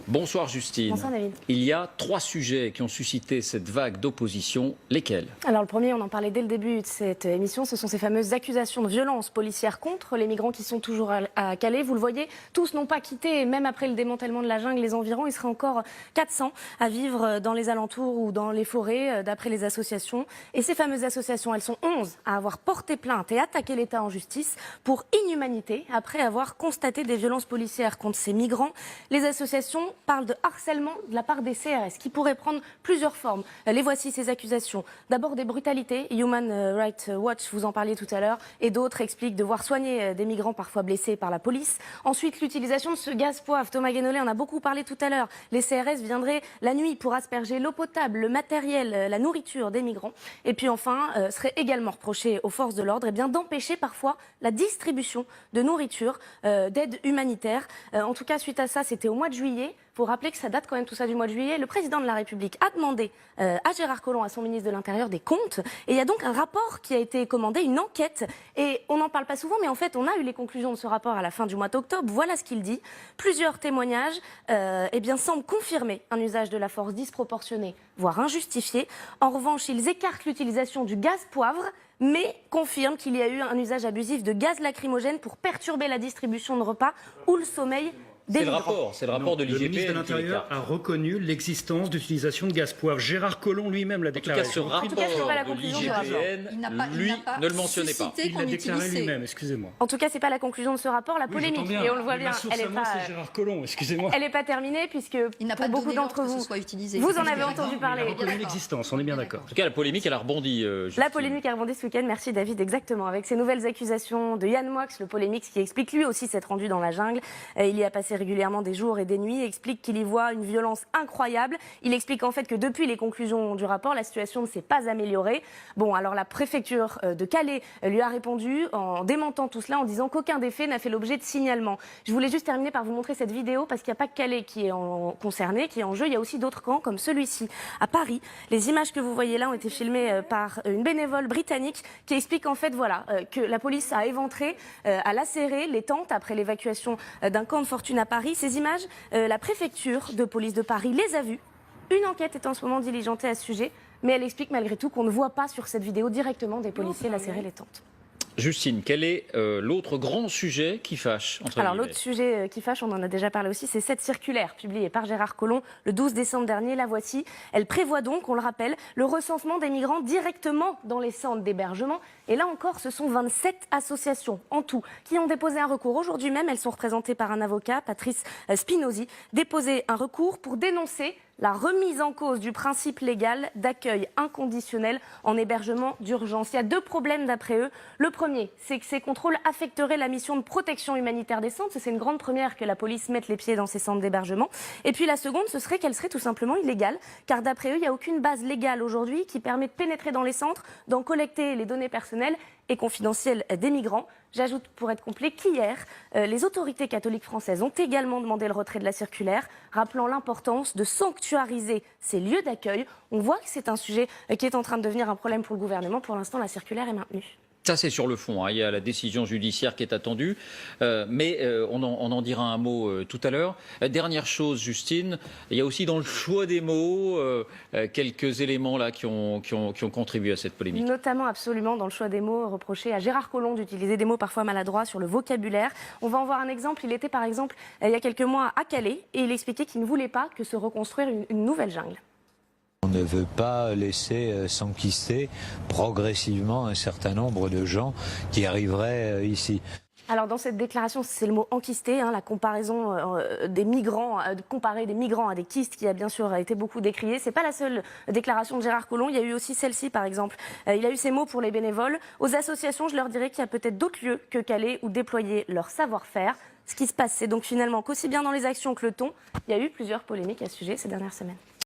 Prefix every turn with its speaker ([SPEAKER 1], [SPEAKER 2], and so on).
[SPEAKER 1] Bonsoir Justine.
[SPEAKER 2] Bonsoir David.
[SPEAKER 1] Il y a 3 sujets qui ont suscité cette vague d'opposition. Lesquels?
[SPEAKER 2] Alors le premier, on en parlait dès le début de cette émission, ce sont ces fameuses accusations de violence policière contre les migrants qui sont toujours à Calais. Vous le voyez, tous n'ont pas quitté, même après le démantèlement de la jungle, les environs. Il serait encore 400 à vivre dans les alentours ou dans les forêts, d'après les associations. Et ces fameuses associations, elles sont 11 à avoir porté plainte et attaqué l'État en justice pour inhumanité, après avoir constaté des violences policières contre ces migrants. Les associations parle de harcèlement de la part des CRS qui pourrait prendre plusieurs formes. Les voici ces accusations. D'abord des brutalités, Human Rights Watch, vous en parliez tout à l'heure, et d'autres expliquent devoir soigner des migrants parfois blessés par la police. Ensuite, l'utilisation de ce gaz poivre. Thomas Guénolé en a beaucoup parlé tout à l'heure. Les CRS viendraient la nuit pour asperger l'eau potable, le matériel, la nourriture des migrants. Et puis enfin, serait également reproché aux forces de l'ordre d'empêcher parfois la distribution de nourriture, d'aide humanitaire. En tout cas, suite à ça, c'était au mois de juillet. Il faut rappeler que ça date quand même tout ça du mois de juillet. Le président de la République a demandé à Gérard Collomb, à son ministre de l'Intérieur, des comptes. Et il y a donc un rapport qui a été commandé, une enquête. Et on n'en parle pas souvent, mais en fait, on a eu les conclusions de ce rapport à la fin du mois d'octobre. Voilà ce qu'il dit. Plusieurs témoignages semblent confirmer un usage de la force disproportionné, voire injustifié. En revanche, ils écartent l'utilisation du gaz poivre, mais confirment qu'il y a eu un usage abusif de gaz lacrymogène pour perturber la distribution de repas ou le sommeil.
[SPEAKER 1] C'est le rapport de l'IGPN.
[SPEAKER 3] Le ministre de l'Intérieur a reconnu l'existence d'utilisation de gaz poivre. Gérard Collomb lui-même l'a déclaré.
[SPEAKER 1] En tout cas, ce rapport de l'IGPN, lui, ne le mentionnait pas.
[SPEAKER 3] Il l'a déclaré lui-même, excusez-moi.
[SPEAKER 2] En tout cas, c'est pas la conclusion de ce rapport, la polémique. Et on le voit bien, elle n'est pas.
[SPEAKER 3] C'est Gérard Collomb, excusez-moi.
[SPEAKER 2] Elle n'est pas terminée puisque pour beaucoup d'entre vous, vous en avez entendu parler.
[SPEAKER 3] Il a reconnu l'existence, on est bien d'accord.
[SPEAKER 1] En tout cas, la polémique, elle a rebondi.
[SPEAKER 2] La polémique a rebondi ce week-end, merci David, exactement. Avec ces nouvelles accusations de Yann Moix, le polémique, qui explique lui aussi s'être rendu dans la jungle. Il y a passé régulièrement des jours et des nuits, explique qu'il y voit une violence incroyable. Il explique en fait que depuis les conclusions du rapport, la situation ne s'est pas améliorée. Bon, alors la préfecture de Calais lui a répondu en démentant tout cela, en disant qu'aucun des faits n'a fait l'objet de signalement. Je voulais juste terminer par vous montrer cette vidéo, parce qu'il n'y a pas que Calais qui est concerné, qui est en jeu. Il y a aussi d'autres camps, comme celui-ci, à Paris. Les images que vous voyez là ont été filmées par une bénévole britannique qui explique en fait que la police a éventré, a lacéré les tentes après l'évacuation d'un camp de fortune à Paris. Ces images, la préfecture de police de Paris les a vues. Une enquête est en ce moment diligentée à ce sujet, mais elle explique malgré tout qu'on ne voit pas sur cette vidéo directement des policiers lacérer les tentes.
[SPEAKER 1] Justine, quel est l'autre grand sujet qui fâche entre
[SPEAKER 2] Alors l'autre sujet qui fâche, on en a déjà parlé aussi, c'est cette circulaire publiée par Gérard Collomb le 12 décembre dernier. La voici. Elle prévoit donc, on le rappelle, le recensement des migrants directement dans les centres d'hébergement. Et là encore, ce sont 27 associations en tout qui ont déposé un recours. Aujourd'hui même, elles sont représentées par un avocat, Patrice Spinozzi, déposé un recours pour dénoncer la remise en cause du principe légal d'accueil inconditionnel en hébergement d'urgence. Il y a 2 problèmes d'après eux. Le premier, c'est que ces contrôles affecteraient la mission de protection humanitaire des centres. C'est une grande première que la police mette les pieds dans ces centres d'hébergement. Et puis la seconde, ce serait qu'elle serait tout simplement illégale, car d'après eux, il n'y a aucune base légale aujourd'hui qui permet de pénétrer dans les centres, d'en collecter les données personnelles et confidentielles des migrants. J'ajoute, pour être complet, qu'hier, les autorités catholiques françaises ont également demandé le retrait de la circulaire, rappelant l'importance de sanctuariser ces lieux d'accueil. On voit que c'est un sujet qui est en train de devenir un problème pour le gouvernement. Pour l'instant, la circulaire est maintenue.
[SPEAKER 1] Ça, c'est sur le fond. Hein. Il y a la décision judiciaire qui est attendue. Mais on en dira un mot tout à l'heure. Dernière chose, Justine, il y a aussi dans le choix des mots quelques éléments là qui ont contribué à cette polémique.
[SPEAKER 2] Notamment, absolument, dans le choix des mots, reproché à Gérard Collomb d'utiliser des mots parfois maladroits sur le vocabulaire. On va en voir un exemple. Il était, par exemple, il y a quelques mois à Calais et il expliquait qu'il ne voulait pas que se reconstruire une nouvelle jungle.
[SPEAKER 4] On ne veut pas laisser s'enquister progressivement un certain nombre de gens qui arriveraient ici.
[SPEAKER 2] Alors dans cette déclaration, c'est le mot enquisté, la comparaison des migrants, comparer des migrants à des kystes qui a bien sûr été beaucoup décriée. C'est pas la seule déclaration de Gérard Collomb, il y a eu aussi celle-ci par exemple. Il a eu ces mots pour les bénévoles. Aux associations, je leur dirais qu'il y a peut-être d'autres lieux que Calais où déployer leur savoir-faire. Ce qui se passe, c'est donc finalement qu'aussi bien dans les actions que le ton, il y a eu plusieurs polémiques à ce sujet ces dernières semaines.